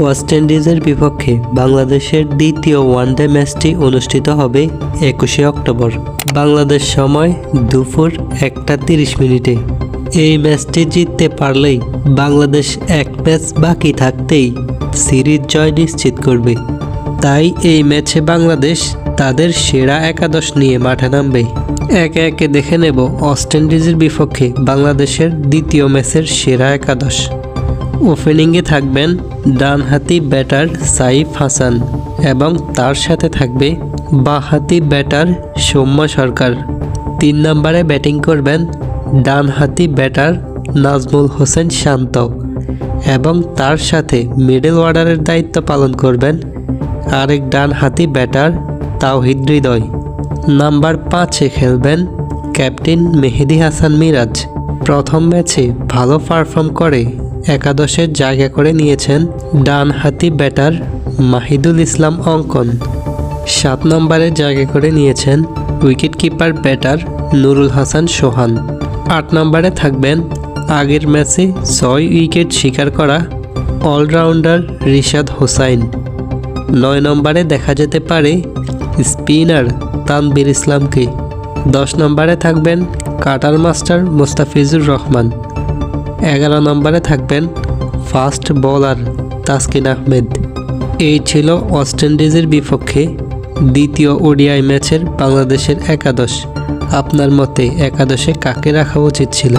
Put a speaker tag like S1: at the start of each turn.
S1: West ইন্ডিজের বিপক্ষে বাংলাদেশের দ্বিতীয় ওয়ানডে ম্যাচটি অনুষ্ঠিত হবে 21শে অক্টোবর বাংলাদেশ সময় দুপুর 1:30 এই ম্যাচটি জিততে পারলেই বাংলাদেশ এক ম্যাচ বাকি থাকতেই সিরিজ জয় নিশ্চিত করবে। তাই এই ম্যাচে বাংলাদেশ তাদের সেরা একাদশ নিয়ে মাঠে নামবে। একে একে দেখে নেব ওয়েস্ট ইন্ডিজের বিপক্ষে বাংলাদেশের দ্বিতীয় ম্যাচের সেরা একাদশ। ওপেনিংয়ে থাকবেন ডানহাতি ব্যাটার সাইফ হাসান এবং তার সাথে থাকবে বাঁহাতি ব্যাটার সৌম্য সরকার। 3 নম্বরে ব্যাটিং করবেন ডানহাতি ব্যাটার নাজমুল হোসেন শান্ত এবং তার সাথে মিডল অর্ডারের দায়িত্ব পালন করবেন আরেক ডানহাতি ব্যাটার তাওহিদ হৃদয়। নাম্বার 5-এ খেলবেন ক্যাপ্টেন মেহেদী হাসান মিরাজ। প্রথম ম্যাচে ভালো পারফর্ম করে একাদশের জায়গা করে নিয়েছেন ডানহাতি ব্যাটার মাহিদুল ইসলাম অঙ্কন। 7 নম্বরে জায়গা করে নিয়েছেন wicket keeper batter Nurul Hasan Sohan. 8 নম্বরে থাকবেন আগের ম্যাচে 6 উইকেট শিকার করা অলরাউন্ডার রিশাদ হোসাইন। 9 নম্বরে দেখা যেতে পারে স্পিনার তানভীর ইসলামকে। 10 নম্বরে থাকবেন কাটার মাস্টার মোস্তাফিজুর রহমান। 11 নম্বরে থাকবেন ফাস্ট বোলার তাসকিন আহমেদ। এই ছিল ওয়েস্ট ইন্ডিজের বিপক্ষে দ্বিতীয় ওডিআই ম্যাচের বাংলাদেশের একাদশ। আপনার মতে একাদশে কাকে রাখা উচিত ছিল?